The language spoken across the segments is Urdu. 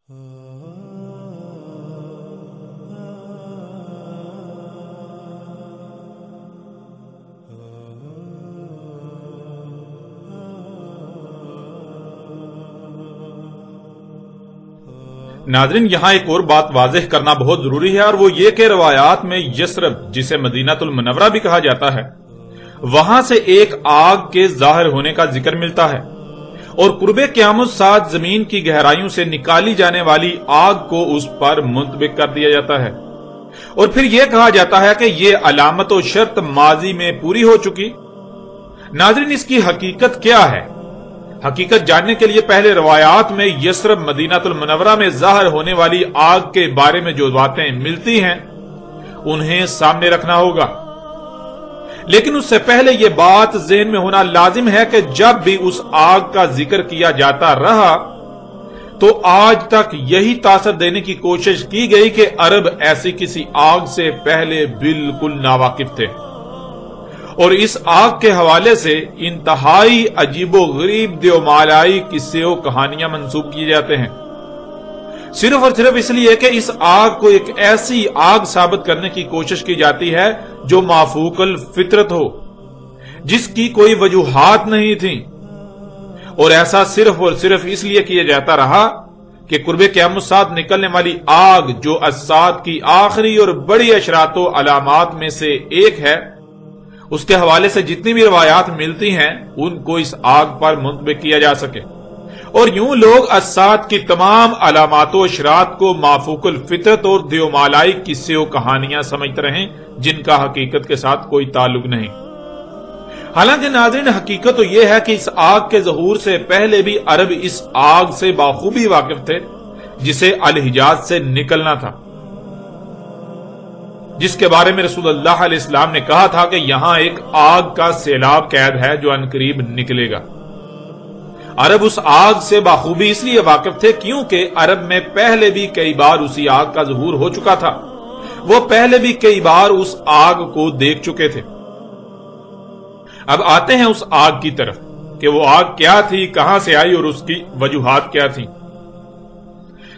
ناظرین، یہاں ایک اور بات واضح کرنا بہت ضروری ہے، اور وہ یہ کہ روایات میں یثرب، جسے مدینہ المنورہ بھی کہا جاتا ہے، وہاں سے ایک آگ کے ظاہر ہونے کا ذکر ملتا ہے، اور قرب قیامت ساتھ زمین کی گہرائیوں سے نکالی جانے والی آگ کو اس پر منطبق کر دیا جاتا ہے، اور پھر یہ کہا جاتا ہے کہ یہ علامت و شرط ماضی میں پوری ہو چکی۔ ناظرین، اس کی حقیقت کیا ہے؟ حقیقت جاننے کے لیے پہلے روایات میں یثرب مدینہ المنورہ میں ظاہر ہونے والی آگ کے بارے میں جو باتیں ملتی ہیں انہیں سامنے رکھنا ہوگا، لیکن اس سے پہلے یہ بات ذہن میں ہونا لازم ہے کہ جب بھی اس آگ کا ذکر کیا جاتا رہا تو آج تک یہی تاثر دینے کی کوشش کی گئی کہ عرب ایسی کسی آگ سے پہلے بالکل ناواقف تھے، اور اس آگ کے حوالے سے انتہائی عجیب و غریب دیومالائی قصے و کہانیاں منسوب کیے جاتے ہیں، صرف اور صرف اس لیے کہ اس آگ کو ایک ایسی آگ ثابت کرنے کی کوشش کی جاتی ہے جو مافوق الفطرت ہو، جس کی کوئی وجوہات نہیں تھی، اور ایسا صرف اور صرف اس لیے کیا جاتا رہا کہ قرب قیامت ساتھ نکلنے والی آگ جو الساعۃ کی آخری اور بڑی اشراط و علامات میں سے ایک ہے، اس کے حوالے سے جتنی بھی روایات ملتی ہیں ان کو اس آگ پر منطبق کیا جا سکے، اور یوں لوگ الساعۃ کی تمام علامات و اشراط کو مافوق الفطرت اور دیومالائی قصے و کہانیاں سمجھتے رہیں جن کا حقیقت کے ساتھ کوئی تعلق نہیں۔ حالانکہ ناظرین، حقیقت تو یہ ہے کہ اس آگ کے ظہور سے پہلے بھی عرب اس آگ سے بخوبی واقف تھے جسے الحجاز سے نکلنا تھا، جس کے بارے میں رسول اللہ علیہ السلام نے کہا تھا کہ یہاں ایک آگ کا سیلاب قید ہے جو عنقریب نکلے گا۔ عرب اس آگ سے بخوبی اس لیے واقف تھے کیونکہ عرب میں پہلے بھی کئی بار اسی آگ کا ظہور ہو چکا تھا، وہ پہلے بھی کئی بار اس آگ کو دیکھ چکے تھے۔ اب آتے ہیں اس آگ کی طرف کہ وہ آگ کیا تھی، کہاں سے آئی اور اس کی وجوہات کیا تھی۔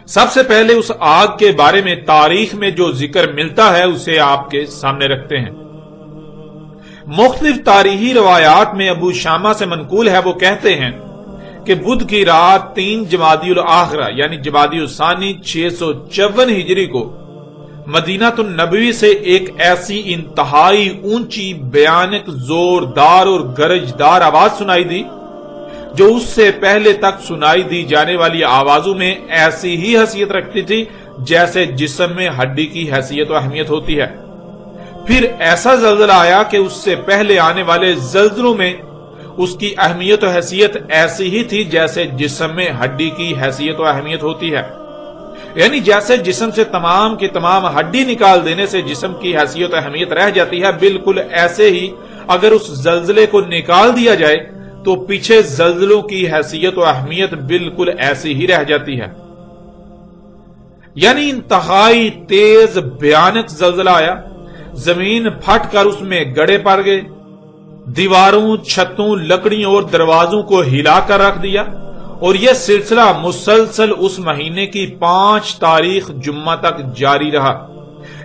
سب سے پہلے اس آگ کے بارے میں تاریخ میں جو ذکر ملتا ہے اسے آپ کے سامنے رکھتے ہیں۔ مختلف تاریخی روایات میں ابو شامہ سے منقول ہے، وہ کہتے ہیں کہ بدھ کی رات 3 جمادی الاخرہ یعنی جمادی الثانی 654 ہجری کو مدینہ النبوی سے ایک ایسی انتہائی اونچی، بیانک، زوردار اور گرجدار آواز سنائی دی جو اس سے پہلے تک سنائی دی جانے والی آوازوں میں ایسی ہی حیثیت رکھتی تھی جیسے جسم میں ہڈی کی حیثیت و اہمیت ہوتی ہے۔ پھر ایسا زلزلہ آیا کہ اس سے پہلے آنے والے زلزلوں میں اس کی اہمیت و حیثیت ایسی ہی تھی جیسے جسم میں ہڈی کی حیثیت و اہمیت ہوتی ہے، یعنی جیسے جسم سے تمام کی تمام ہڈی نکال دینے سے جسم کی حیثیت و اہمیت رہ جاتی ہے، بالکل ایسے ہی اگر اس زلزلے کو نکال دیا جائے تو پیچھے زلزلوں کی حیثیت و اہمیت بالکل ایسی ہی رہ جاتی ہے۔ یعنی انتہائی تیز بھیانک زلزلہ آیا، زمین پھٹ کر اس میں گڑے پڑ گئے، دیواروں، چھتوں، لکڑیوں اور دروازوں کو ہلا کر رکھ دیا، اور یہ سلسلہ مسلسل اس مہینے کی 5 تاریخ جمعہ تک جاری رہا۔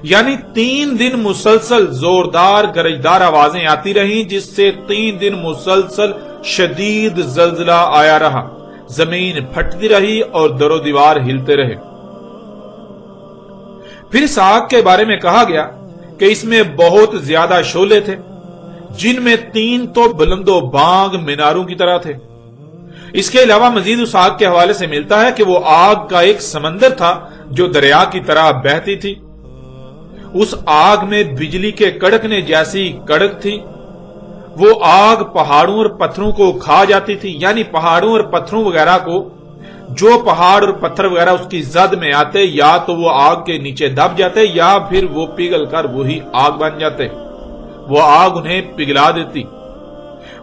یعنی 3 دن مسلسل زوردار گرجدار آوازیں آتی رہیں، جس سے 3 دن مسلسل شدید زلزلہ آیا رہا، زمین پھٹتی رہی اور در و دیوار ہلتے رہے۔ پھر اس آگ کے بارے میں کہا گیا کہ اس میں بہت زیادہ شعلے تھے، جن میں 3 تو بلند و بانگ میناروں کی طرح تھے۔ اس کے علاوہ مزید اس آگ کے حوالے سے ملتا ہے کہ وہ آگ کا ایک سمندر تھا جو دریا کی طرح بہتی تھی۔ اس آگ میں بجلی کے کڑکنے جیسی کڑک تھی۔ وہ آگ پہاڑوں اور پتھروں کو کھا جاتی تھی، یعنی پہاڑوں اور پتھروں وغیرہ کو، جو پہاڑ اور پتھر وغیرہ اس کی زد میں آتے یا تو وہ آگ کے نیچے دب جاتے یا پھر وہ پگھل کر وہی آگ بن جاتے، وہ آگ انہیں پگھلا دیتی۔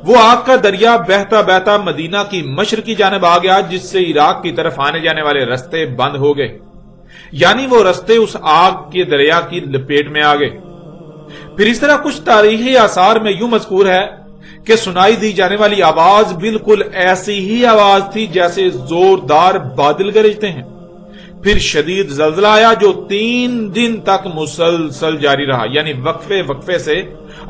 وہ آگ کا دریا بہتا بہتا مدینہ کی مشرقی جانب آ گیا، جس سے عراق کی طرف آنے جانے والے رستے بند ہو گئے، یعنی وہ رستے اس آگ کے دریا کی لپیٹ میں آ گئے۔ پھر اس طرح کچھ تاریخی آثار میں یوں مذکور ہے کہ سنائی دی جانے والی آواز بالکل ایسی ہی آواز تھی جیسے زوردار بادل گرجتے ہیں، پھر شدید زلزلہ آیا جو 3 دن تک مسلسل جاری رہا، یعنی وقفے وقفے سے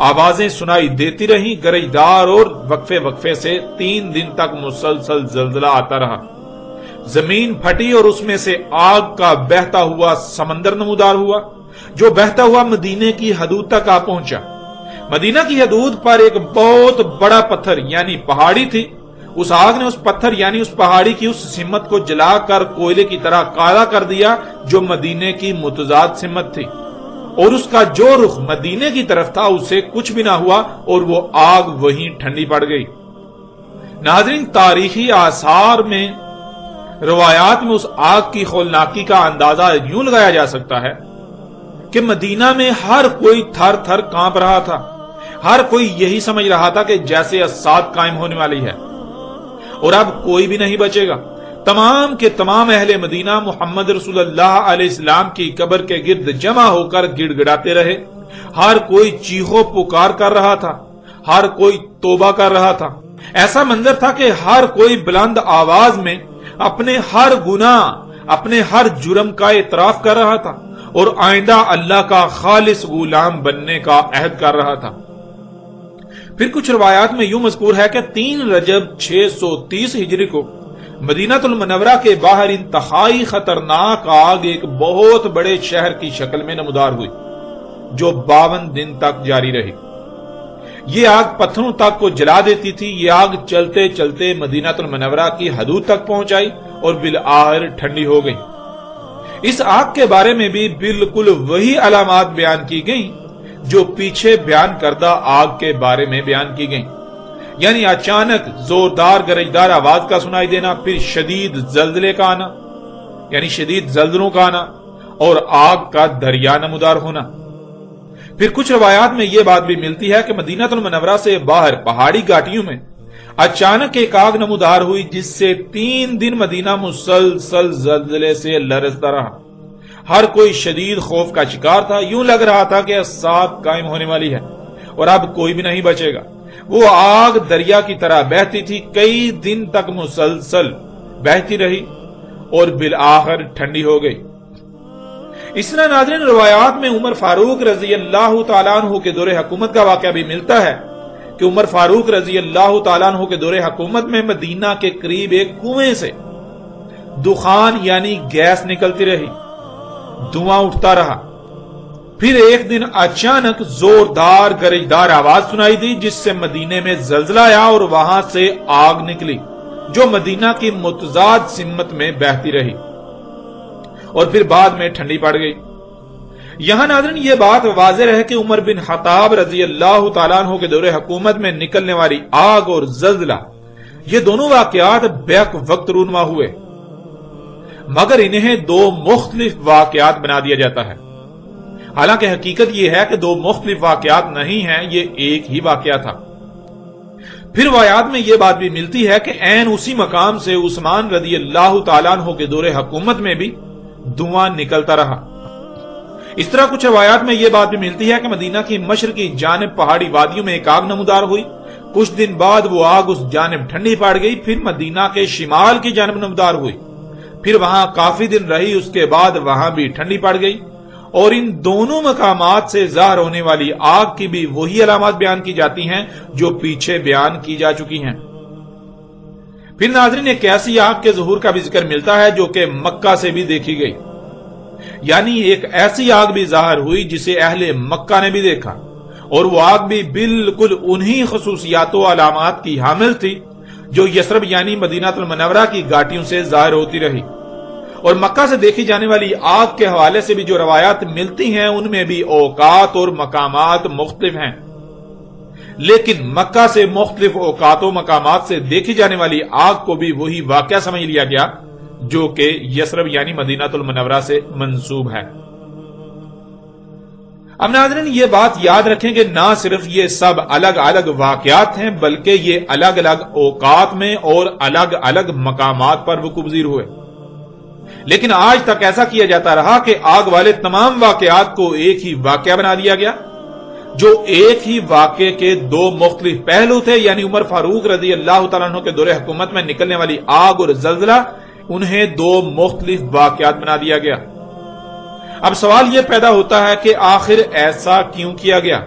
آوازیں سنائی دیتی رہیں گرجدار، اور وقفے وقفے سے 3 دن تک مسلسل زلزلہ آتا رہا۔ زمین پھٹی اور اس میں سے آگ کا بہتا ہوا سمندر نمودار ہوا، جو بہتا ہوا مدینے کی حدود تک آ پہنچا۔ مدینہ کی حدود پر ایک بہت بڑا پتھر یعنی پہاڑی تھی، اس آگ نے اس پتھر یعنی اس پہاڑی کی اس سمت کو جلا کر کوئلے کی طرح کالا کر دیا جو مدینے کی متضاد سمت تھی، اور اس کا جو رخ مدینے کی طرف تھا اسے کچھ بھی نہ ہوا اور وہ آگ وہیں ٹھنڈی پڑ گئی۔ ناظرین، تاریخی آثار میں، روایات میں اس آگ کی ہولناکی کا اندازہ یوں لگایا جا سکتا ہے کہ مدینہ میں ہر کوئی تھر تھر کانپ رہا تھا، ہر کوئی یہی سمجھ رہا تھا کہ جیسے اسات قائم ہونے والی ہے اور اب کوئی بھی نہیں بچے گا۔ تمام کے تمام اہل مدینہ محمد رسول اللہ علیہ السلام کی قبر کے گرد جمع ہو کر گڑ گڑاتے رہے، ہر کوئی چیخو پکار کر رہا تھا، ہر کوئی توبہ کر رہا تھا۔ ایسا منظر تھا کہ ہر کوئی بلند آواز میں اپنے ہر گناہ، اپنے ہر جرم کا اعتراف کر رہا تھا اور آئندہ اللہ کا خالص غلام بننے کا عہد کر رہا تھا۔ پھر کچھ روایات میں یوں مذکور ہے کہ 3 رجب 630 ہجری کو مدینہ المنورہ کے باہر انتہائی خطرناک آگ ایک بہت بڑے شہر کی شکل میں نمودار ہوئی، جو 52 دن تک جاری رہی۔ یہ آگ پتھروں تک کو جلا دیتی تھی۔ یہ آگ چلتے چلتے مدینہ المنورہ کی حدود تک پہنچ آئی اور بالآخر ٹھنڈی ہو گئی۔ اس آگ کے بارے میں بھی بالکل وہی علامات بیان کی گئیں جو پیچھے بیان کردہ آگ کے بارے میں بیان کی گئیں، یعنی اچانک زوردار گرجدار آواز کا سنائی دینا، پھر شدید زلزلے کا آنا یعنی شدید زلزلوں کا آنا، اور آگ کا دریا نمودار ہونا۔ پھر کچھ روایات میں یہ بات بھی ملتی ہے کہ مدینہ المنورہ سے باہر پہاڑی گھاٹیوں میں اچانک ایک آگ نمودار ہوئی جس سے 3 دن مدینہ مسلسل زلزلے سے لرزتا رہا۔ ہر کوئی شدید خوف کا شکار تھا، یوں لگ رہا تھا کہ اسات قائم ہونے والی ہے اور اب کوئی بھی نہیں بچے گا۔ وہ آگ دریا کی طرح بہتی تھی، کئی دن تک مسلسل بہتی رہی اور بالآخر ٹھنڈی ہو گئی۔ اس طرح ناظرین، روایات میں عمر فاروق رضی اللہ تعالیٰ عنہ کے دور حکومت کا واقعہ بھی ملتا ہے کہ عمر فاروق رضی اللہ تعالیٰ عنہ کے دور حکومت میں مدینہ کے قریب ایک کنویں سے دخان یعنی گیس نکلتی رہی، دھواں اٹھتا رہا۔ پھر ایک دن اچانک زوردار گرجدار آواز سنائی دی جس سے مدینے میں زلزلہ آیا اور وہاں سے آگ نکلی جو مدینہ کی متضاد سمت میں بہتی رہی اور پھر بعد میں ٹھنڈی پڑ گئی۔ یہاں ناظرین یہ بات واضح رہے کہ عمر بن خطاب رضی اللہ تعالیٰ عنہ کے دور حکومت میں نکلنے والی آگ اور زلزلہ، یہ دونوں واقعات بیک وقت رونما ہوئے، مگر انہیں 2 مختلف واقعات بنا دیا جاتا ہے۔ حالانکہ حقیقت یہ ہے کہ 2 مختلف واقعات نہیں ہیں، یہ ایک ہی واقعہ تھا۔ پھر روایات میں یہ بات بھی ملتی ہے کہ عین اسی مقام سے عثمان رضی اللہ تعالیٰ عنہ کے دور حکومت میں بھی دھواں نکلتا رہا۔ اس طرح کچھ روایات میں یہ بات بھی ملتی ہے کہ مدینہ کی مشرقی جانب پہاڑی وادیوں میں ایک آگ نمودار ہوئی، کچھ دن بعد وہ آگ اس جانب ٹھنڈی پڑ گئی، پھر مدینہ کے شمال کی جانب نمودار ہوئی، پھر وہاں کافی دن رہی، اس کے بعد وہاں بھی ٹھنڈی پڑ گئی، اور ان دونوں مقامات سے ظاہر ہونے والی آگ کی بھی وہی علامات بیان کی جاتی ہیں جو پیچھے بیان کی جا چکی ہیں۔ پھر ناظرین ایک ایسی آگ کے ظہور کا بھی ذکر ملتا ہے جو کہ مکہ سے بھی دیکھی گئی، یعنی ایک ایسی آگ بھی ظاہر ہوئی جسے اہل مکہ نے بھی دیکھا، اور وہ آگ بھی بالکل انہی خصوصیات و علامات کی حامل تھی جو یثرب یعنی مدینہ المنورہ کی گھاٹیوں سے ظاہر ہوتی رہی۔ اور مکہ سے دیکھی جانے والی آگ کے حوالے سے بھی جو روایات ملتی ہیں ان میں بھی اوقات اور مقامات مختلف ہیں، لیکن مکہ سے مختلف اوقات و مقامات سے دیکھی جانے والی آگ کو بھی وہی واقعہ سمجھ لیا گیا جو کہ یثرب یعنی مدینہ المنورہ سے منسوب ہے۔ اب ناظرین یہ بات یاد رکھیں کہ نہ صرف یہ سب الگ الگ واقعات ہیں بلکہ یہ الگ الگ اوقات میں اور الگ الگ مقامات پر وقوع پذیر ہوئے، لیکن آج تک ایسا کیا جاتا رہا کہ آگ والے تمام واقعات کو ایک ہی واقعہ بنا دیا گیا جو ایک ہی واقعے کے 2 مختلف پہلو تھے، یعنی عمر فاروق رضی اللہ تعالیٰ عنہ کے دور حکومت میں نکلنے والی آگ اور زلزلہ انہیں دو مختلف واقعات بنا دیا گیا۔ اب سوال یہ پیدا ہوتا ہے کہ آخر ایسا کیوں کیا گیا؟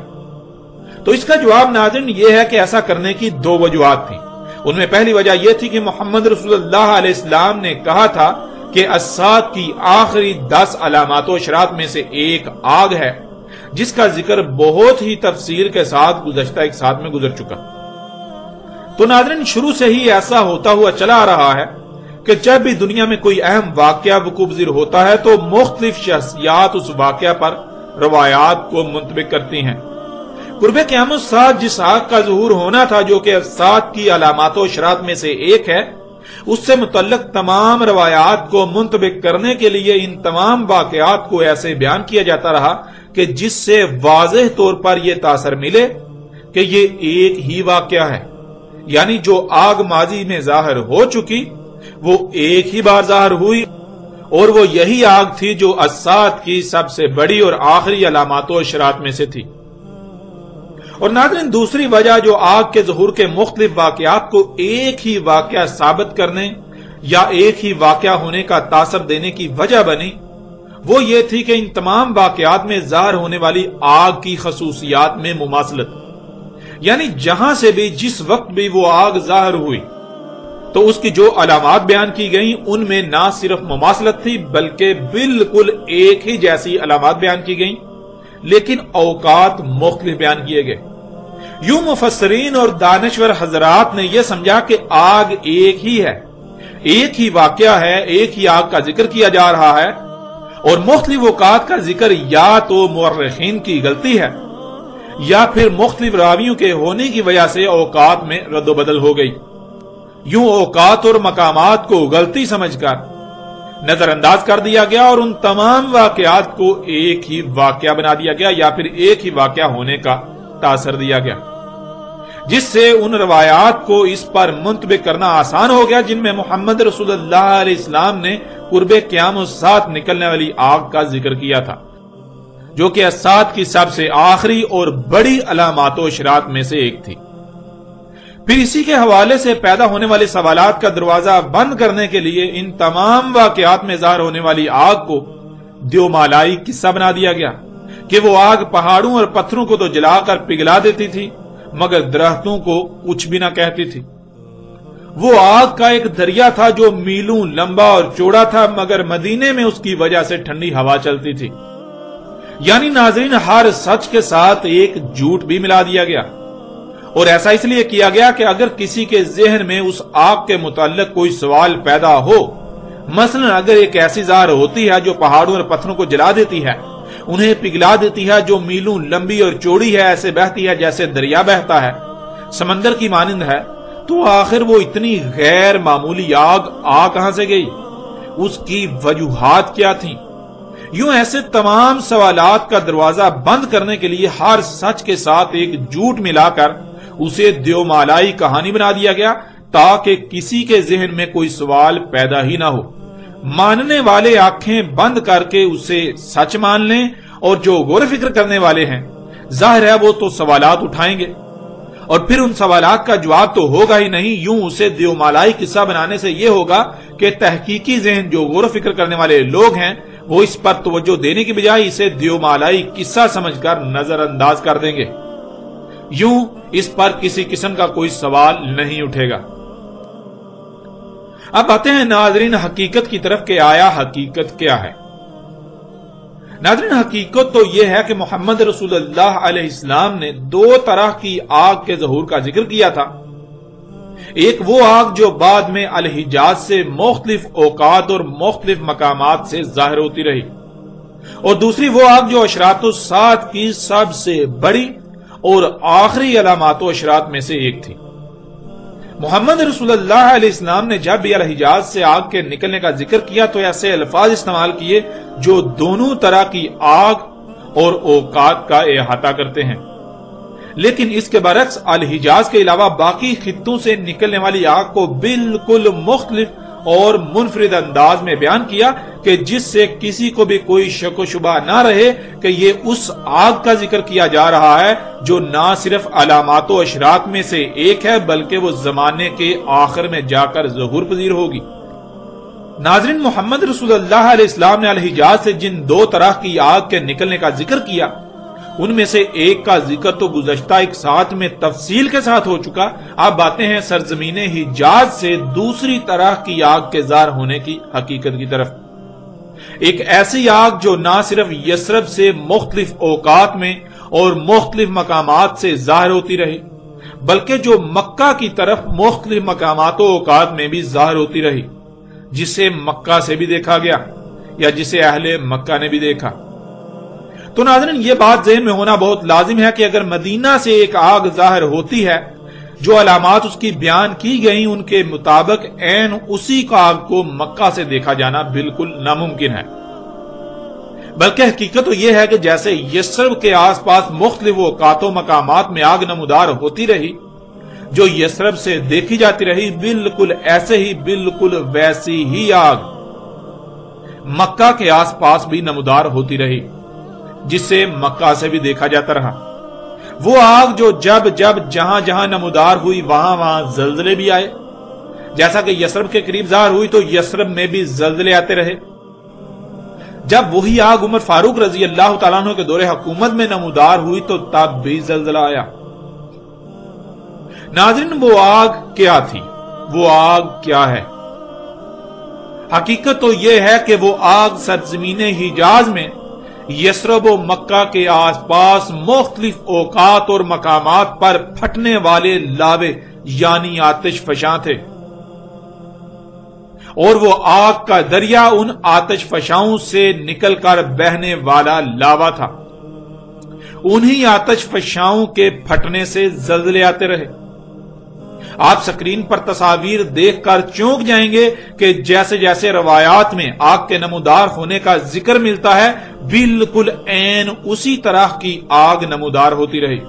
تو اس کا جواب ناظرین یہ ہے کہ ایسا کرنے کی دو وجوہات تھیں۔ ان میں پہلی وجہ یہ تھی کہ محمد رسول اللہ علیہ السلام نے کہا تھا کہ الساعۃ کی آخری 10 علامات و اشراط میں سے ایک آگ ہے، جس کا ذکر بہت ہی تفصیل کے ساتھ گزشتہ ایک ساتھ میں گزر چکا۔ تو ناظرین شروع سے ہی ایسا ہوتا ہوا چلا آ رہا ہے کہ جب بھی دنیا میں کوئی اہم واقعہ وقوع پذیر ہوتا ہے تو مختلف شخصیات اس واقعہ پر روایات کو منطبق کرتی ہیں۔ قرب قیامت الساعۃ جس آگ کا ظہور ہونا تھا جو کہ الساعۃ کی علامات و اشراط میں سے ایک ہے، اس سے متعلق تمام روایات کو منطبق کرنے کے لیے ان تمام واقعات کو ایسے بیان کیا جاتا رہا کہ جس سے واضح طور پر یہ تاثر ملے کہ یہ ایک ہی واقعہ ہے، یعنی جو آگ ماضی میں ظاہر ہو چکی وہ ایک ہی بار ظاہر ہوئی، اور وہ یہی آگ تھی جو الساعۃ کی سب سے بڑی اور آخری علامات و اشراط میں سے تھی۔ اور ناظرین دوسری وجہ جو آگ کے ظہور کے مختلف واقعات کو ایک ہی واقعہ ثابت کرنے یا ایک ہی واقعہ ہونے کا تاثر دینے کی وجہ بنی، وہ یہ تھی کہ ان تمام واقعات میں ظاہر ہونے والی آگ کی خصوصیات میں مماثلت، یعنی جہاں سے بھی جس وقت بھی وہ آگ ظاہر ہوئی تو اس کی جو علامات بیان کی گئیں ان میں نہ صرف مماثلت تھی بلکہ بالکل ایک ہی جیسی علامات بیان کی گئیں، لیکن اوقات مختلف بیان کیے گئے۔ یوں مفسرین اور دانشور حضرات نے یہ سمجھا کہ آگ ایک ہی ہے، ایک ہی واقعہ ہے، ایک ہی آگ کا ذکر کیا جا رہا ہے، اور مختلف اوقات کا ذکر یا تو مورخین کی غلطی ہے یا پھر مختلف راویوں کے ہونے کی وجہ سے اوقات میں رد و بدل ہو گئی۔ یوں اوقات اور مقامات کو غلطی سمجھ کر نظر انداز کر دیا گیا اور ان تمام واقعات کو ایک ہی واقعہ بنا دیا گیا یا پھر ایک ہی واقعہ ہونے کا تاثر دیا گیا، جس سے ان روایات کو اس پر منطبق کرنا آسان ہو گیا جن میں محمد رسول اللہ علیہ السلام نے قرب قیامت الساعۃ نکلنے والی آگ کا ذکر کیا تھا، جو کہ الساعۃ کی سب سے آخری اور بڑی علامات و اشراط میں سے ایک تھی۔ پھر اسی کے حوالے سے پیدا ہونے والے سوالات کا دروازہ بند کرنے کے لیے ان تمام واقعات میں ظاہر ہونے والی آگ کو دیومالائی قصہ بنا دیا گیا کہ وہ آگ پہاڑوں اور پتھروں کو تو جلا کر پگھلا دیتی تھی مگر درختوں کو کچھ بھی نہ کہتی تھی۔ وہ آگ کا ایک دریا تھا جو میلوں لمبا اور چوڑا تھا مگر مدینے میں اس کی وجہ سے ٹھنڈی ہوا چلتی تھی۔ یعنی ناظرین ہر سچ کے ساتھ ایک جھوٹ بھی ملا دیا گیا، اور ایسا اس لیے کیا گیا کہ اگر کسی کے ذہن میں اس آگ کے متعلق کوئی سوال پیدا ہو، مثلا اگر ایک ایسی ظاہر ہوتی ہے جو پہاڑوں اور پتھروں کو جلا دیتی ہے، انہیں پگھلا دیتی ہے، جو میلوں لمبی اور چوڑی ہے، ایسے بہتی ہے جیسے دریا بہتا ہے، سمندر کی مانند ہے، تو آخر وہ اتنی غیر معمولی آگ کہاں سے گئی؟ اس کی وجوہات کیا تھیں؟ یوں ایسے تمام سوالات کا دروازہ بند کرنے کے لیے ہر سچ کے ساتھ ایک جھوٹ ملا کر اسے دیومالائی کہانی بنا دیا گیا تاکہ کسی کے ذہن میں کوئی سوال پیدا ہی نہ ہو۔ ماننے والے آنکھیں بند کر کے اسے سچ مان لیں اور جو غور و فکر کرنے والے ہیں ظاہر ہے وہ تو سوالات اٹھائیں گے اور پھر ان سوالات کا جواب تو ہوگا ہی نہیں۔ یوں اسے دیومالائی قصہ بنانے سے یہ ہوگا کہ تحقیقی ذہن جو غور و فکر کرنے والے لوگ ہیں وہ اس پر توجہ دینے کی بجائے اسے دیومالائی قصہ سمجھ کر نظر انداز کر دیں گے، یوں اس پر کسی قسم کا کوئی سوال نہیں اٹھے گا۔ اب آتے ہیں ناظرین حقیقت کی طرف کہ آیا حقیقت کیا ہے۔ ناظرین حقیقت تو یہ ہے کہ محمد رسول اللہ علیہ السلام نے دو طرح کی آگ کے ظہور کا ذکر کیا تھا، ایک وہ آگ جو بعد میں الحجاز سے مختلف اوقات اور مختلف مقامات سے ظاہر ہوتی رہی، اور دوسری وہ آگ جو اشراط الساعۃ کی سب سے بڑی اور آخری علامات و اشراط میں سے ایک تھی۔ محمد رسول اللہ علیہ السلام نے جب بھی الحجاز سے آگ کے نکلنے کا ذکر کیا تو ایسے الفاظ استعمال کیے جو دونوں طرح کی آگ اور اوقات کا احاطہ کرتے ہیں، لیکن اس کے برعکس الحجاز کے علاوہ باقی خطوں سے نکلنے والی آگ کو بالکل مختلف اور منفرد انداز میں بیان کیا کہ جس سے کسی کو بھی کوئی شک و شبہ نہ رہے کہ یہ اس آگ کا ذکر کیا جا رہا ہے جو نہ صرف علامات و اشراط میں سے ایک ہے بلکہ وہ زمانے کے آخر میں جا کر ظہور پذیر ہوگی۔ ناظرین، محمد رسول اللہ علیہ السلام نے الحجاز سے جن دو طرح کی آگ کے نکلنے کا ذکر کیا، ان میں سے ایک کا ذکر تو گزشتہ ایک ساتھ میں تفصیل کے ساتھ ہو چکا۔ اب آتے ہیں سرزمین حجاز سے دوسری طرح کی آگ کے ظاہر ہونے کی حقیقت کی طرف۔ ایک ایسی آگ جو نہ صرف یثرب سے مختلف اوقات میں اور مختلف مقامات سے ظاہر ہوتی رہی، بلکہ جو مکہ کی طرف مختلف مقامات و اوقات میں بھی ظاہر ہوتی رہی، جسے مکہ سے بھی دیکھا گیا یا جسے اہل مکہ نے بھی دیکھا۔ تو ناظرین، یہ بات ذہن میں ہونا بہت لازم ہے کہ اگر مدینہ سے ایک آگ ظاہر ہوتی ہے، جو علامات اس کی بیان کی گئی ان کے مطابق عین اسی کا آگ کو مکہ سے دیکھا جانا بالکل ناممکن ہے۔ بلکہ حقیقت تو یہ ہے کہ جیسے یثرب کے آس پاس مختلف اوقات و مقامات میں آگ نمودار ہوتی رہی، جو یثرب سے دیکھی جاتی رہی، بالکل ایسے ہی بالکل ویسی ہی آگ مکہ کے آس پاس بھی نمودار ہوتی رہی، جسے مکہ سے بھی دیکھا جاتا رہا۔ وہ آگ جو جب جہاں جہاں نمودار ہوئی وہاں وہاں زلزلے بھی آئے، جیسا کہ یثرب کے قریب ظاہر ہوئی تو یثرب میں بھی زلزلے آتے رہے۔ جب وہی آگ عمر فاروق رضی اللہ تعالیٰ عنہ کے دور حکومت میں نمودار ہوئی تو تب بھی زلزلہ آیا۔ ناظرین، وہ آگ کیا تھی؟ وہ آگ کیا ہے؟ حقیقت تو یہ ہے کہ وہ آگ سرزمین حجاز میں یثرب و مکہ کے آس پاس مختلف اوقات اور مقامات پر پھٹنے والے لاوے یعنی آتش فشاں تھے، اور وہ آگ کا دریا ان آتش فشاؤں سے نکل کر بہنے والا لاوا تھا۔ انہی آتش فشاؤں کے پھٹنے سے زلزلے آتے رہے۔ آپ سکرین پر تصاویر دیکھ کر چونک جائیں گے کہ جیسے جیسے روایات میں آگ کے نمودار ہونے کا ذکر ملتا ہے، بالکل عین اسی طرح کی آگ نمودار ہوتی رہی۔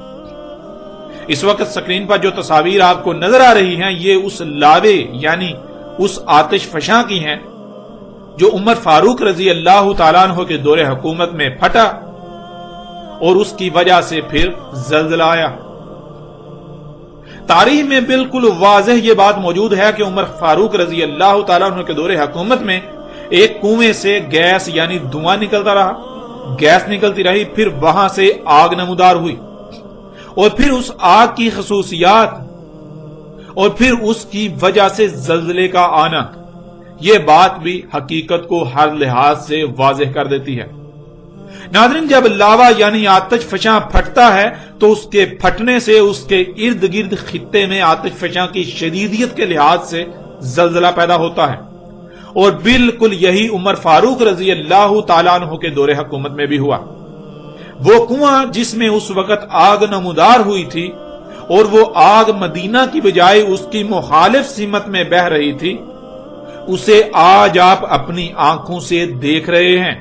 اس وقت سکرین پر جو تصاویر آپ کو نظر آ رہی ہیں، یہ اس لاوے یعنی اس آتش فشاں کی ہیں جو عمر فاروق رضی اللہ تعالیٰ عنہ کے دور حکومت میں پھٹا اور اس کی وجہ سے پھر زلزلہ آیا۔ تاریخ میں بالکل واضح یہ بات موجود ہے کہ عمر فاروق رضی اللہ تعالیٰ عنہ کے دور حکومت میں ایک کنویں سے گیس یعنی دھواں نکلتا رہا، گیس نکلتی رہی، پھر وہاں سے آگ نمودار ہوئی، اور پھر اس آگ کی خصوصیات اور پھر اس کی وجہ سے زلزلے کا آنا، یہ بات بھی حقیقت کو ہر لحاظ سے واضح کر دیتی ہے۔ ناظرین، جب لاوا یعنی آتش فشاں پھٹتا ہے تو اس کے پھٹنے سے اس کے ارد گرد خطے میں آتش فشاں کی شدیدیت کے لحاظ سے زلزلہ پیدا ہوتا ہے، اور بالکل یہی عمر فاروق رضی اللہ تعالیٰ عنہ کے دور حکومت میں بھی ہوا۔ وہ کنواں جس میں اس وقت آگ نمودار ہوئی تھی اور وہ آگ مدینہ کی بجائے اس کی مخالف سمت میں بہ رہی تھی، اسے آج آپ اپنی آنکھوں سے دیکھ رہے ہیں۔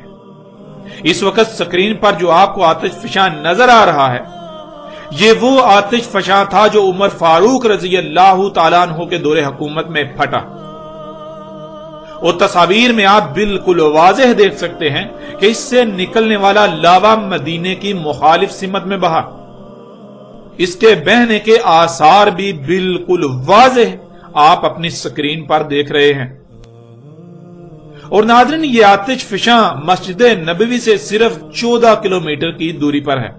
اس وقت سکرین پر جو آپ کو آتش فشاں نظر آ رہا ہے، یہ وہ آتش فشاں تھا جو عمر فاروق رضی اللہ تعالیٰ عنہ کے دور حکومت میں پھٹا، اور تصاویر میں آپ بالکل واضح دیکھ سکتے ہیں کہ اس سے نکلنے والا لاوا مدینے کی مخالف سمت میں بہا۔ اس کے بہنے کے آثار بھی بالکل واضح آپ اپنی سکرین پر دیکھ رہے ہیں۔ اور ناظرین، یہ آتش فشاں مسجد نبوی سے صرف 14 کلومیٹر کی دوری پر ہے۔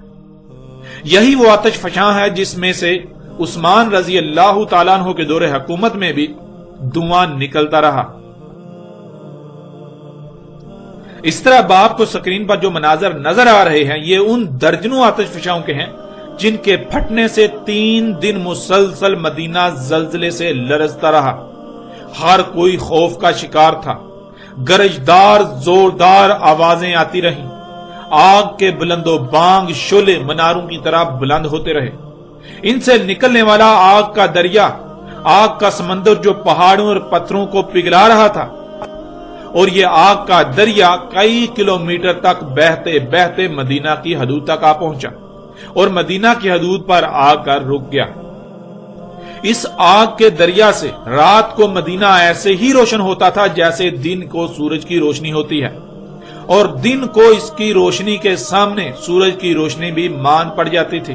یہی وہ آتش فشاں ہے جس میں سے عثمان رضی اللہ تعالیٰ عنہ کے دور حکومت میں بھی دھواں نکلتا رہا۔ اس طرح باپ کو سکرین پر جو مناظر نظر آ رہے ہیں، یہ ان درجنوں آتش فشاؤں کے ہیں جن کے پھٹنے سے 3 دن مسلسل مدینہ زلزلے سے لرزتا رہا۔ ہر کوئی خوف کا شکار تھا، گرجدار زوردار آوازیں آتی رہیں، آگ کے بلند و بانگ شعلے مناروں کی طرح بلند ہوتے رہے۔ ان سے نکلنے والا آگ کا دریا، آگ کا سمندر جو پہاڑوں اور پتھروں کو پگھلا رہا تھا، اور یہ آگ کا دریا کئی کلومیٹر تک بہتے بہتے مدینہ کی حدود تک آ پہنچا، اور مدینہ کی حدود پر آ کر رک گیا۔ اس آگ کے دریا سے رات کو مدینہ ایسے ہی روشن ہوتا تھا جیسے دن کو سورج کی روشنی ہوتی ہے، اور دن کو اس کی روشنی کے سامنے سورج کی روشنی بھی مان پڑ جاتی تھی۔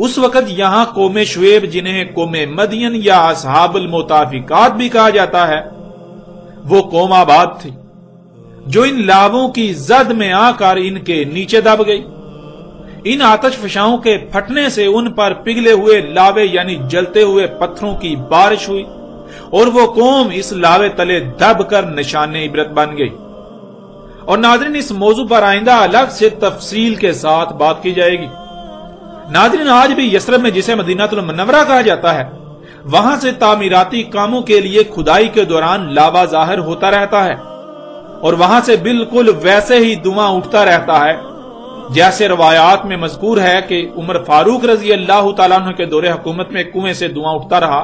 اس وقت یہاں قوم شعیب، جنہیں قوم مدین یا اصحاب المتافقات بھی کہا جاتا ہے، وہ قوم آباد تھی جو ان لاووں کی زد میں آ کر ان کے نیچے دب گئی۔ ان آتش فشاؤں کے پھٹنے سے ان پر پگھلے ہوئے لاوے یعنی جلتے ہوئے پتھروں کی بارش ہوئی، اور وہ قوم اس لاوے تلے دب کر نشان عبرت بن گئی۔ اور ناظرین، اس موضوع پر آئندہ الگ سے تفصیل کے ساتھ بات کی جائے گی۔ ناظرین، آج بھی یثرب میں، جسے مدینہ المنورہ کہا جاتا ہے، وہاں سے تعمیراتی کاموں کے لیے کھدائی کے دوران لاوا ظاہر ہوتا رہتا ہے، اور وہاں سے بالکل ویسے ہی دھواں اٹھتا رہتا ہے جیسے روایات میں مذکور ہے کہ عمر فاروق رضی اللہ تعالیٰ عنہ کے دور حکومت میں کنویں سے دھواں اٹھتا رہا،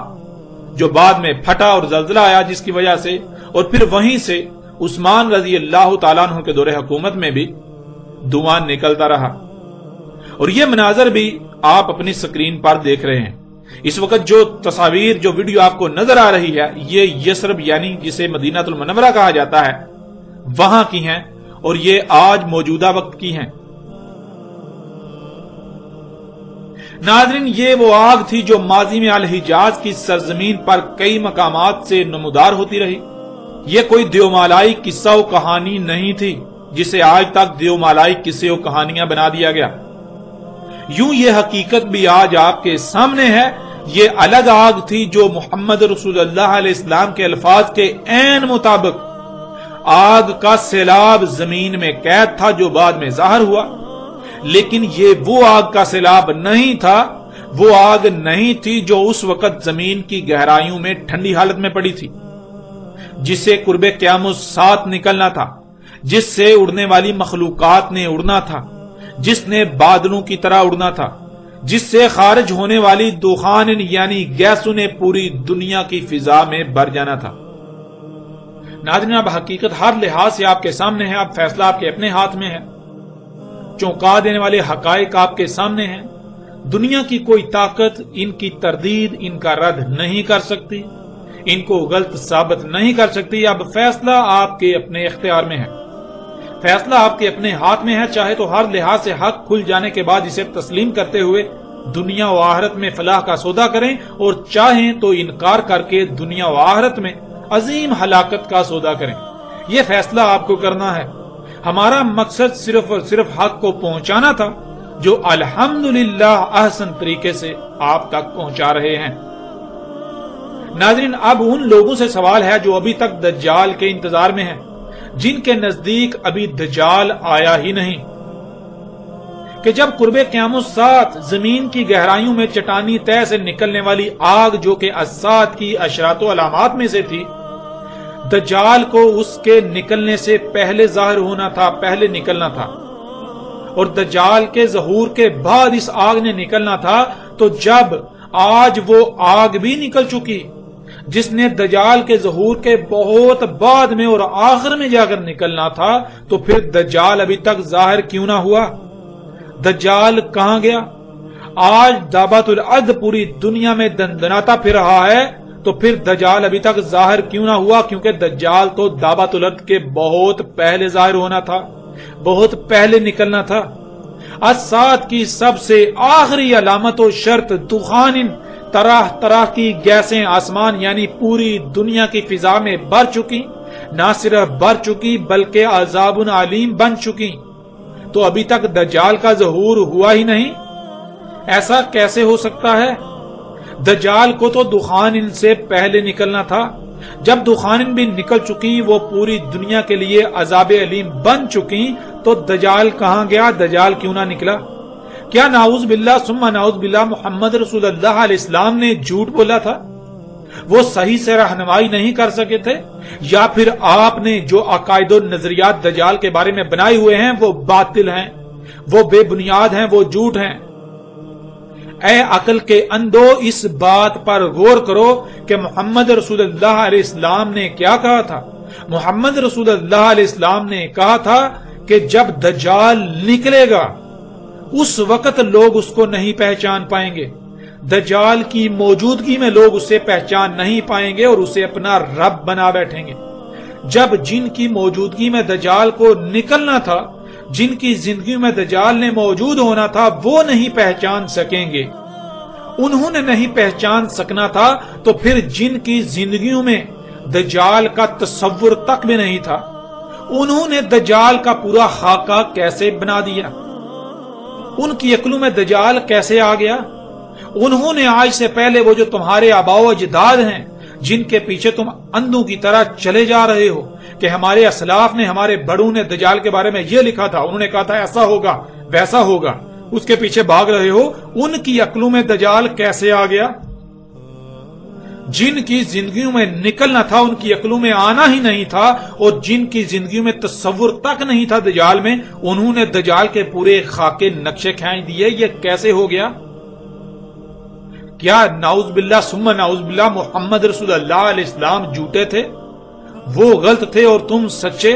جو بعد میں پھٹا اور زلزلہ آیا جس کی وجہ سے، اور پھر وہیں سے عثمان رضی اللہ تعالیٰ عنہ کے دور حکومت میں بھی دھواں نکلتا رہا۔ اور یہ مناظر بھی آپ اپنی سکرین پر دیکھ رہے ہیں۔ اس وقت جو تصاویر، جو ویڈیو آپ کو نظر آ رہی ہے، یہ یثرب یعنی جسے مدینہ المنورہ کہا جاتا ہے، وہاں کی ہیں، اور یہ آج موجودہ وقت کی ہیں۔ ناظرین، یہ وہ آگ تھی جو ماضی میں الحجاز کی سرزمین پر کئی مقامات سے نمودار ہوتی رہی۔ یہ کوئی دیومالائی قصہ و کہانی نہیں تھی جسے آج تک دیومالائی قصے و کہانیاں بنا دیا گیا۔ یوں یہ حقیقت بھی آج آپ کے سامنے ہے۔ یہ الگ آگ تھی جو محمد رسول اللہ علیہ السلام کے الفاظ کے عین مطابق آگ کا سیلاب زمین میں قید تھا جو بعد میں ظاہر ہوا، لیکن یہ وہ آگ کا سیلاب نہیں تھا، وہ آگ نہیں تھی جو اس وقت زمین کی گہرائیوں میں ٹھنڈی حالت میں پڑی تھی، جسے قرب قیامت ساتھ نکلنا تھا، جس سے اڑنے والی مخلوقات نے اڑنا تھا، جس نے بادلوں کی طرح اڑنا تھا، جس سے خارج ہونے والی دخان یعنی گیسوں نے پوری دنیا کی فضا میں بھر جانا تھا۔ ناظرین، اب حقیقت ہر لحاظ سے آپ کے سامنے ہے، اب فیصلہ آپ کے اپنے ہاتھ میں ہے، چونکا دینے والے حقائق آپ کے سامنے ہیں۔ دنیا کی کوئی طاقت ان کی تردید، ان کا رد نہیں کر سکتی، ان کو غلط ثابت نہیں کر سکتی۔ اب فیصلہ آپ کے اپنے اختیار میں ہے، فیصلہ آپ کے اپنے ہاتھ میں ہے۔ چاہے تو ہر لحاظ سے حق کھل جانے کے بعد اسے تسلیم کرتے ہوئے دنیا و آخرت میں فلاح کا سودا کریں، اور چاہیں تو انکار کر کے دنیا و آخرت میں عظیم ہلاکت کا سودا کریں۔ یہ فیصلہ آپ کو کرنا ہے۔ ہمارا مقصد صرف اور صرف حق کو پہنچانا تھا، جو الحمدللہ احسن طریقے سے آپ تک پہنچا رہے ہیں۔ ناظرین، اب ان لوگوں سے سوال ہے جو ابھی تک دجال کے انتظار میں ہیں، جن کے نزدیک ابھی دجال آیا ہی نہیں، کہ جب قرب قیامت ساتھ زمین کی گہرائیوں میں چٹانی تہ سے نکلنے والی آگ جو کہ الساعۃ کی اشراط و علامات میں سے تھی، دجال کو اس کے نکلنے سے پہلے ظاہر ہونا تھا، پہلے نکلنا تھا، اور دجال کے ظہور کے بعد اس آگ نے نکلنا تھا، تو جب آج وہ آگ بھی نکل چکی جس نے دجال کے ظہور کے بہت بعد میں اور آخر میں جا کر نکلنا تھا، تو پھر دجال ابھی تک ظاہر کیوں نہ ہوا؟ دجال کہاں گیا؟ آج دعوت العد پوری دنیا میں دندناتا پھر رہا ہے، تو پھر دجال ابھی تک ظاہر کیوں نہ ہوا؟ کیونکہ دجال تو دعوت العد کے بہت پہلے ظاہر ہونا تھا، بہت پہلے نکلنا تھا۔ الساعۃ کی سب سے آخری علامت و شرط دخان، طرح طرح کی گیسیں آسمان یعنی پوری دنیا کی فضا میں بھر چکی، نہ صرف بھر چکی بلکہ عذاب علیم بن چکی، تو ابھی تک دجال کا ظہور ہوا ہی نہیں۔ ایسا کیسے ہو سکتا ہے؟ دجال کو تو دخان سے پہلے نکلنا تھا۔ جب دخان بھی نکل چکی، وہ پوری دنیا کے لیے عذاب علیم بن چکی، تو دجال کہاں گیا؟ دجال کیوں نہ نکلا؟ کیا نعوذ باللہ ثم نعوذ باللہ محمد رسول اللہ علیہ السلام نے جھوٹ بولا تھا؟ وہ صحیح سے رہنمائی نہیں کر سکے تھے؟ یا پھر آپ نے جو عقائد و نظریات دجال کے بارے میں بنائے ہوئے ہیں وہ باطل ہیں، وہ بے بنیاد ہیں، وہ جھوٹ ہیں؟ اے عقل کے اندھو، اس بات پر غور کرو کہ محمد رسول اللہ علیہ السلام نے کیا کہا تھا۔ محمد رسول اللہ علیہ السلام نے کہا تھا کہ جب دجال نکلے گا اس وقت لوگ اس کو نہیں پہچان پائیں گے، دجال کی موجودگی میں لوگ اسے پہچان نہیں پائیں گے اور اسے اپنا رب بنا بیٹھیں گے۔ جب جن کی موجودگی میں دجال کو نکلنا تھا، جن کی زندگی میں دجال نے موجود ہونا تھا، وہ نہیں پہچان سکیں گے، انہوں نے نہیں پہچان سکنا تھا تو پھر جن کی زندگیوں میں دجال کا تصور تک بھی نہیں تھا، انہوں نے دجال کا پورا خاکہ کیسے بنا دیا؟ ان کی عقلوں میں دجال کیسے آ گیا؟ انہوں نے آج سے پہلے وہ جو تمہارے آباء و اجداد ہیں جن کے پیچھے تم اندھوں کی طرح چلے جا رہے ہو کہ ہمارے اسلاف نے، ہمارے بڑوں نے دجال کے بارے میں یہ لکھا تھا، انہوں نے کہا تھا ایسا ہوگا ویسا ہوگا، اس کے پیچھے بھاگ رہے ہو، ان کی عقلوں میں دجال کیسے آ گیا؟ جن کی زندگیوں میں نکلنا تھا ان کی عقلوں میں آنا ہی نہیں تھا، اور جن کی زندگیوں میں تصور تک نہیں تھا دجال میں، انہوں نے دجال کے پورے خاکے نقشے کھینچ دیے۔ یہ کیسے ہو گیا؟ کیا نعوذ باللہ ثم نعوذ باللہ محمد رسول اللہ علیہ السلام جھوٹے تھے، وہ غلط تھے اور تم سچے؟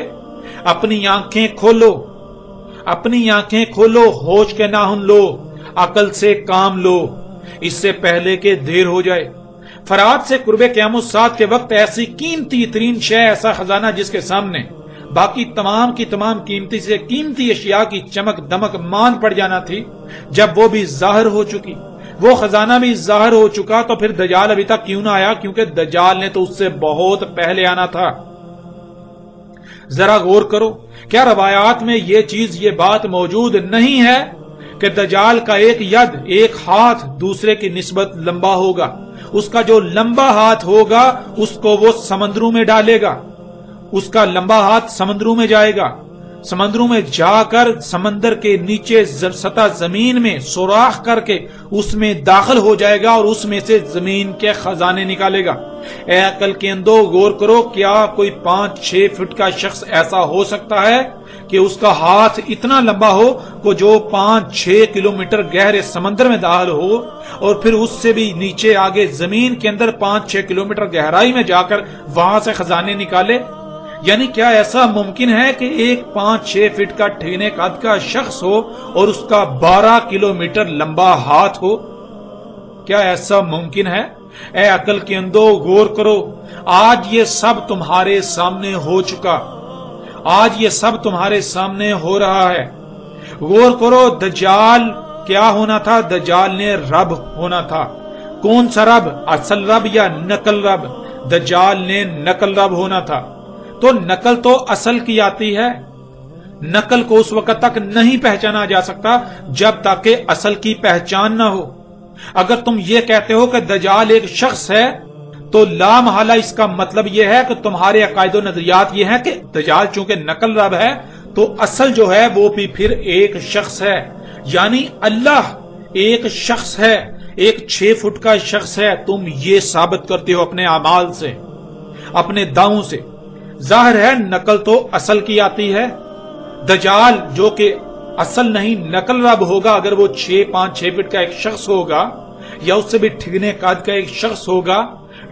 اپنی آنکھیں کھولو، اپنی آنکھیں کھولو، ہوش کے ناخن لو، عقل سے کام لو، اس سے پہلے کہ دیر ہو جائے۔ فرات سے قرب قیام الساعت کے وقت ایسی قیمتی ترین شے، ایسا خزانہ جس کے سامنے باقی تمام کی تمام قیمتی سے قیمتی اشیاء کی چمک دمک مان پڑ جانا تھی، جب وہ بھی ظاہر ہو چکی، وہ خزانہ بھی ظاہر ہو چکا، تو پھر دجال ابھی تک کیوں نہ آیا؟ کیونکہ دجال نے تو اس سے بہت پہلے آنا تھا۔ ذرا غور کرو، کیا روایات میں یہ چیز، یہ بات موجود نہیں ہے کہ دجال کا ایک ید، ایک ہاتھ دوسرے کی نسبت لمبا ہوگا؟ اس کا جو لمبا ہاتھ ہوگا اس کو وہ سمندروں میں ڈالے گا، اس کا لمبا ہاتھ سمندروں میں جائے گا، سمندروں میں جا کر سمندر کے نیچے سطح زمین میں سوراخ کر کے اس میں داخل ہو جائے گا اور اس میں سے زمین کے خزانے نکالے گا۔ اے عقل کے اندھو، غور کرو، کیا کوئی 5-6 فٹ کا شخص ایسا ہو سکتا ہے کہ اس کا ہاتھ اتنا لمبا ہو کہ جو 5-6 کلومیٹر گہرے سمندر میں داخل ہو اور پھر اس سے بھی نیچے آگے زمین کے اندر 5-6 کلومیٹر گہرائی میں جا کر وہاں سے خزانے نکالے؟ یعنی کیا ایسا ممکن ہے کہ ایک 5-6 فٹ کا ٹھینے قد کا شخص ہو اور اس کا 12 کلومیٹر لمبا ہاتھ ہو؟ کیا ایسا ممکن ہے؟ اے عقل کے اندھو، غور کرو، آج یہ سب تمہارے سامنے ہو چکا، آج یہ سب تمہارے سامنے ہو رہا ہے۔ غور کرو، دجال کیا ہونا تھا؟ دجال نے رب ہونا تھا۔ کون سا رب؟ اصل رب یا نقل رب؟ دجال نے نقل رب ہونا تھا۔ تو نقل تو اصل کی آتی ہے، نقل کو اس وقت تک نہیں پہچانا جا سکتا جب تک کہ اصل کی پہچان نہ ہو۔ اگر تم یہ کہتے ہو کہ دجال ایک شخص ہے تو لا محالہ اس کا مطلب یہ ہے کہ تمہارے عقائد و نظریات یہ ہیں کہ دجال چونکہ نقل رب ہے تو اصل جو ہے وہ بھی پھر ایک شخص ہے، یعنی اللہ ایک شخص ہے، ایک 6 فٹ کا شخص ہے۔ تم یہ ثابت کرتے ہو اپنے اعمال سے، اپنے دعووں سے۔ ظاہر ہے نقل تو اصل کی آتی ہے۔ دجال جو کہ اصل نہیں نقل رب ہوگا، اگر وہ 5-6 فٹ کا ایک شخص ہوگا یا اس سے بھی ٹھگنے قد کا ایک شخص ہوگا،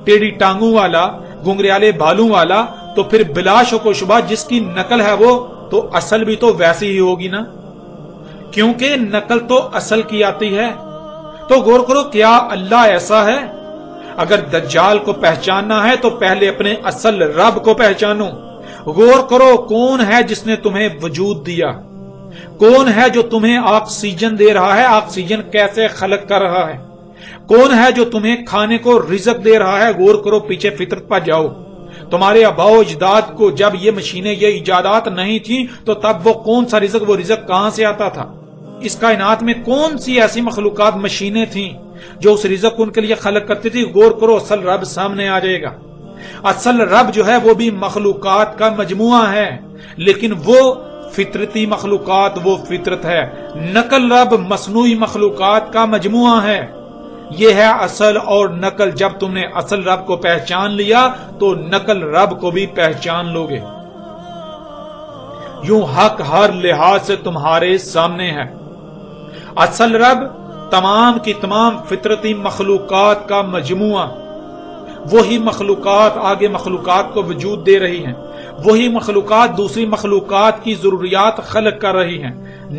ٹیڑھی ٹانگوں والا، گنگریالے بالوں والا، تو پھر بلا شک و شبہ جس کی نقل ہے وہ تو اصل بھی تو ویسی ہی ہوگی نا، کیونکہ نقل تو اصل کی آتی ہے۔ تو غور کرو، کیا اللہ ایسا ہے؟ اگر دجال کو پہچاننا ہے تو پہلے اپنے اصل رب کو پہچانو۔ غور کرو، کون ہے جس نے تمہیں وجود دیا؟ کون ہے جو تمہیں آکسیجن دے رہا ہے؟ آکسیجن کیسے خلق کر رہا ہے؟ کون ہے جو تمہیں کھانے کو رزق دے رہا ہے؟ غور کرو، پیچھے فطرت پر جاؤ۔ تمہارے آباء و اجداد کو جب یہ مشینیں، یہ ایجادات نہیں تھیں تو تب وہ کون سا رزق، وہ رزق کہاں سے آتا تھا؟ اس کائنات میں کون سی ایسی مخلوقات، مشینیں تھیں جو اس رزق کو ان کے لیے خلق کرتی تھی؟ غور کرو، اصل رب سامنے آ جائے گا۔ اصل رب جو ہے وہ بھی مخلوقات کا مجموعہ ہے، لیکن وہ فطرتی مخلوقات، وہ فطرت ہے۔ نقل رب مصنوعی مخلوقات کا مجموعہ ہے۔ یہ ہے اصل اور نقل۔ جب تم نے اصل رب کو پہچان لیا تو نقل رب کو بھی پہچان لوگے۔ یوں حق ہر لحاظ سے تمہارے سامنے ہے۔ اصل رب تمام کی تمام فطرتی مخلوقات کا مجموعہ، وہی مخلوقات آگے مخلوقات کو وجود دے رہی ہیں، وہی مخلوقات دوسری مخلوقات کی ضروریات خلق کر رہی ہیں۔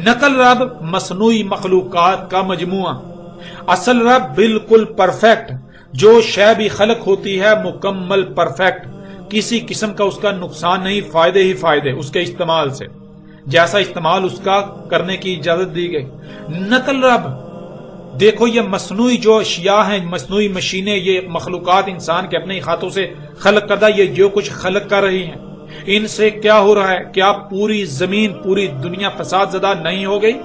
نقل رب مصنوعی مخلوقات کا مجموعہ۔ اصل رب بالکل پرفیکٹ، جو شے بھی خلق ہوتی ہے مکمل پرفیکٹ، کسی قسم کا اس کا نقصان نہیں، فائدے ہی فائدے اس کے استعمال سے، جیسا استعمال اس کا کرنے کی اجازت دی گئی۔ نقل رب دیکھو یہ مصنوعی جو اشیاء ہیں، مصنوعی مشینیں، یہ مخلوقات انسان کے اپنے ہاتھوں سے خلق کردہ، یہ جو کچھ خلق کر رہی ہیں، ان سے کیا ہو رہا ہے؟ کیا پوری زمین، پوری دنیا فساد زدہ نہیں ہو گئی؟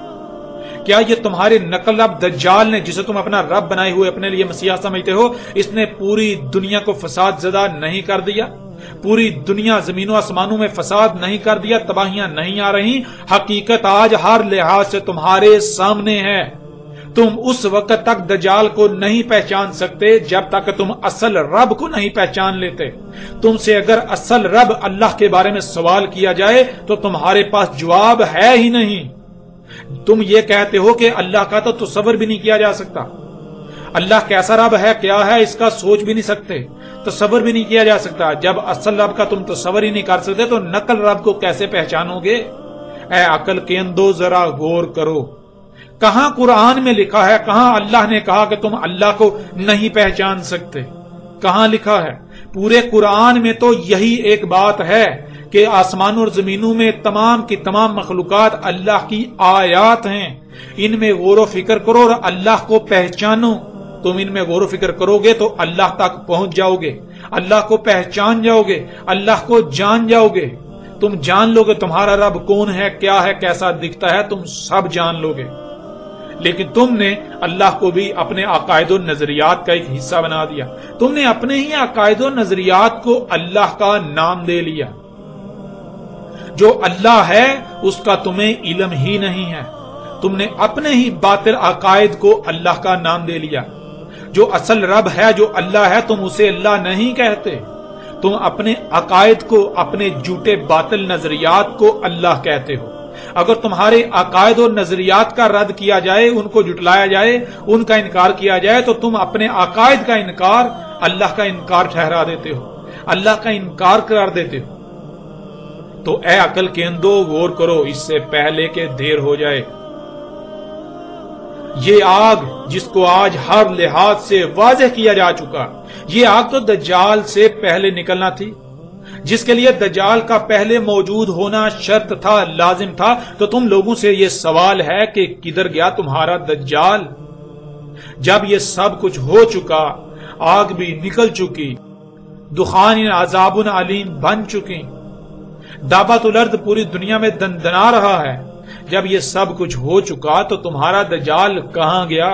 کیا یہ تمہارے نقل رب دجال نے، جسے تم اپنا رب بنائے ہوئے اپنے لیے مسیح سمجھتے ہو، اس نے پوری دنیا کو فساد زدہ نہیں کر دیا؟ پوری دنیا زمین و آسمانوں میں فساد نہیں کر دیا؟ تباہیاں نہیں آ رہی؟ حقیقت آج ہر لحاظ سے تمہارے سامنے ہے۔ تم اس وقت تک دجال کو نہیں پہچان سکتے جب تک تم اصل رب کو نہیں پہچان لیتے۔ تم سے اگر اصل رب اللہ کے بارے میں سوال کیا جائے تو تمہارے پاس جواب ہے ہی نہیں۔ تم یہ کہتے ہو کہ اللہ کا تو تصور بھی نہیں کیا جا سکتا، اللہ کیسا رب ہے، کیا ہے، اس کا سوچ بھی نہیں سکتے، تصور بھی نہیں کیا جا سکتا۔ جب اصل رب کا تم تصور ہی نہیں کر سکتے تو نقل رب کو کیسے پہچانو گے؟ اے عقل کے اندو ذرا غور کرو، کہاں قرآن میں لکھا ہے، کہاں اللہ نے کہا کہ تم اللہ کو نہیں پہچان سکتے؟ کہاں لکھا ہے؟ پورے قرآن میں تو یہی ایک بات ہے کہ آسمان اور زمینوں میں تمام کی تمام مخلوقات اللہ کی آیات ہیں، ان میں غور و فکر کرو اور اللہ کو پہچانو۔ تم ان میں غور و فکر کرو گے تو اللہ تک پہنچ جاؤ گے، اللہ کو پہچان جاؤ گے، اللہ کو جان جاؤ گے۔ تم جان لو گے تمہارا رب کون ہے، کیا ہے، کیسا دکھتا ہے، تم سب جان لو گے۔ لیکن تم نے اللہ کو بھی اپنے عقائد و نظریات کا ایک حصہ بنا دیا، تم نے اپنے ہی عقائد و نظریات کو اللہ کا نام دے لیا۔ جو اللہ ہے اس کا تمہیں علم ہی نہیں ہے، تم نے اپنے ہی باطل عقائد کو اللہ کا نام دے لیا۔ جو اصل رب ہے، جو اللہ ہے، تم اسے اللہ نہیں کہتے، تم اپنے عقائد کو، اپنے جھوٹے باطل نظریات کو اللہ کہتے ہو۔ اگر تمہارے عقائد اور نظریات کا رد کیا جائے، ان کو جھٹلایا جائے، ان کا انکار کیا جائے تو تم اپنے عقائد کا انکار اللہ کا انکار ٹھہرا دیتے ہو، اللہ کا انکار قرار دیتے ہو۔ تو اے عقل کے اندو غور کرو اس سے پہلے کہ دیر ہو جائے۔ یہ آگ جس کو آج ہر لحاظ سے واضح کیا جا چکا، یہ آگ تو دجال سے پہلے نکلنا تھی، جس کے لیے دجال کا پہلے موجود ہونا شرط تھا، لازم تھا۔ تو تم لوگوں سے یہ سوال ہے کہ کدھر گیا تمہارا دجال؟ جب یہ سب کچھ ہو چکا، آگ بھی نکل چکی، دخان عذاب علیم بن چکی، دابت الارض پوری دنیا میں دندنا رہا ہے، جب یہ سب کچھ ہو چکا تو تمہارا دجال کہاں گیا؟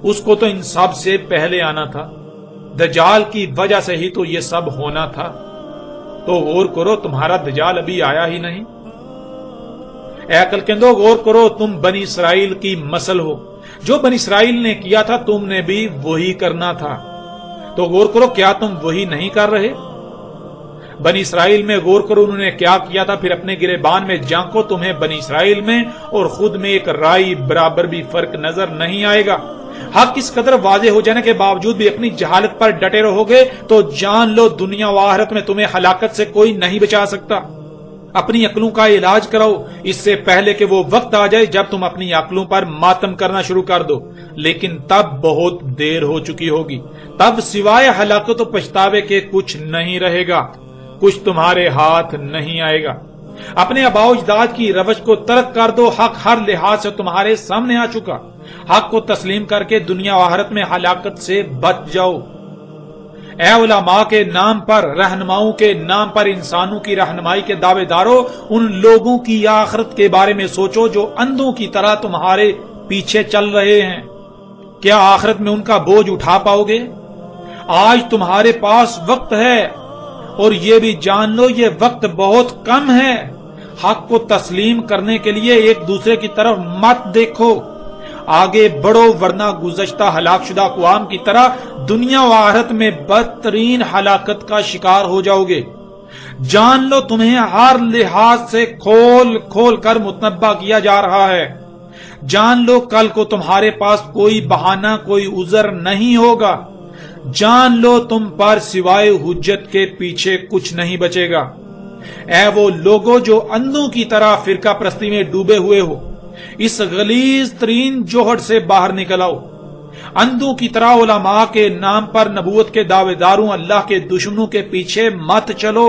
اس کو تو ان سب سے پہلے آنا تھا، دجال کی وجہ سے ہی تو یہ سب ہونا تھا۔ تو غور کرو، تمہارا دجال ابھی آیا ہی نہیں۔ اے عقل کے اندو غور کرو، تم بنی اسرائیل کی نسل ہو، جو بنی اسرائیل نے کیا تھا تم نے بھی وہی کرنا تھا۔ تو غور کرو، کیا تم وہی نہیں کر رہے؟ بنی اسرائیل میں غور کرو انہوں نے کیا کیا تھا، پھر اپنے گریبان میں جھانکو، تمہیں بنی اسرائیل میں اور خود میں ایک رائی برابر بھی فرق نظر نہیں آئے گا۔ حق اس قدر واضح ہو جانے کے باوجود بھی اپنی جہالت پر ڈٹے رہو گے تو جان لو دنیا و آخرت میں تمہیں ہلاکت سے کوئی نہیں بچا سکتا۔ اپنی عقلوں کا علاج کراؤ اس سے پہلے کہ وہ وقت آ جائے جب تم اپنی عقلوں پر ماتم کرنا شروع کر دو، لیکن تب بہت دیر ہو چکی ہوگی، تب سوائے ہلاکت و پچھتاوے کے کچھ نہیں رہے گا، کچھ تمہارے ہاتھ نہیں آئے گا۔ اپنے آباء و اجداد کی روش کو ترک کر دو، حق ہر لحاظ سے تمہارے سامنے آ چکا، حق کو تسلیم کر کے دنیا و آخرت میں ہلاکت سے بچ جاؤ۔ اے علماء کے نام پر، رہنماؤں کے نام پر انسانوں کی رہنمائی کے دعوے داروں، ان لوگوں کی آخرت کے بارے میں سوچو جو اندھوں کی طرح تمہارے پیچھے چل رہے ہیں۔ کیا آخرت میں ان کا بوجھ اٹھا پاؤ گے؟ آج تمہارے پاس وقت ہے اور یہ بھی جان لو یہ وقت بہت کم ہے۔ حق کو تسلیم کرنے کے لیے ایک دوسرے کی طرف مت دیکھو، آگے بڑھو ورنہ گزشتہ ہلاک شدہ اقوام کی طرح دنیا و آخرت میں بدترین ہلاکت کا شکار ہو جاؤ گے۔ جان لو تمہیں ہر لحاظ سے کھول کھول کر متنبہ کیا جا رہا ہے۔ جان لو کل کو تمہارے پاس کوئی بہانہ، کوئی عذر نہیں ہوگا۔ جان لو تم پر سوائے حجت کے پیچھے کچھ نہیں بچے گا۔ اے وہ لوگوں جو اندھوں کی طرح فرقہ پرستی میں ڈوبے ہوئے ہو، اس غلیظ ترین جوہر سے باہر نکل آؤ۔ اندھوں کی طرح علماء کے نام پر نبوت کے دعوے داروں، اللہ کے دشمنوں کے پیچھے مت چلو،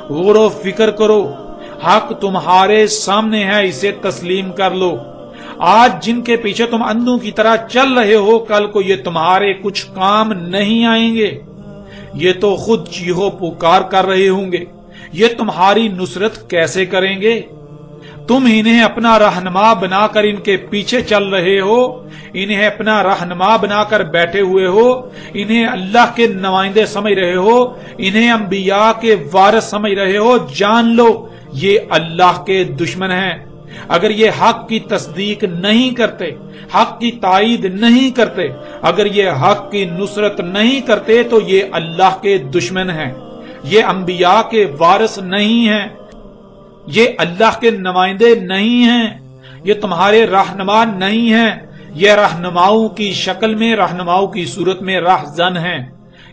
غور و فکر کرو، حق تمہارے سامنے ہے، اسے تسلیم کر لو۔ آج جن کے پیچھے تم اندھوں کی طرح چل رہے ہو، کل کو یہ تمہارے کچھ کام نہیں آئیں گے۔ یہ تو خود چیخو پکار کر رہے ہوں گے، یہ تمہاری نصرت کیسے کریں گے؟ تم انہیں اپنا رہنما بنا کر ان کے پیچھے چل رہے ہو، انہیں اپنا رہنما بنا کر بیٹھے ہوئے ہو، انہیں اللہ کے نمائندے سمجھ رہے ہو، انہیں انبیاء کے وارث سمجھ رہے ہو۔ جان لو یہ اللہ کے دشمن ہیں۔ اگر یہ حق کی تصدیق نہیں کرتے، حق کی تائید نہیں کرتے، اگر یہ حق کی نصرت نہیں کرتے تو یہ اللہ کے دشمن ہیں، یہ انبیاء کے وارث نہیں ہیں، یہ اللہ کے نمائندے نہیں ہیں، یہ تمہارے رہنما نہیں ہیں، یہ رہنماؤں کی شکل میں، رہنماؤں کی صورت میں راہزن ہیں،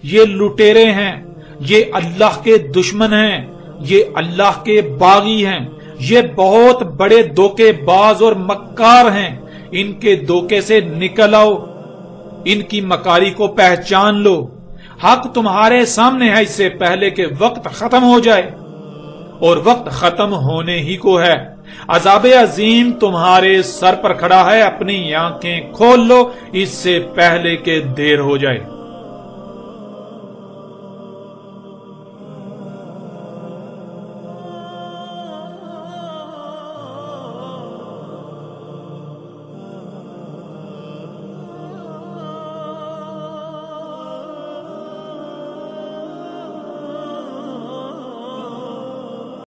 یہ لٹیرے ہیں، یہ اللہ کے دشمن ہیں، یہ اللہ کے باغی ہیں، یہ بہت بڑے دھوکے باز اور مکار ہیں۔ ان کے دھوکے سے نکل آؤ، ان کی مکاری کو پہچان لو۔ حق تمہارے سامنے ہے، اس سے پہلے کہ وقت ختم ہو جائے، اور وقت ختم ہونے ہی کو ہے۔ عذاب عظیم تمہارے سر پر کھڑا ہے، اپنی آنکھیں کھول لو اس سے پہلے کہ دیر ہو جائے۔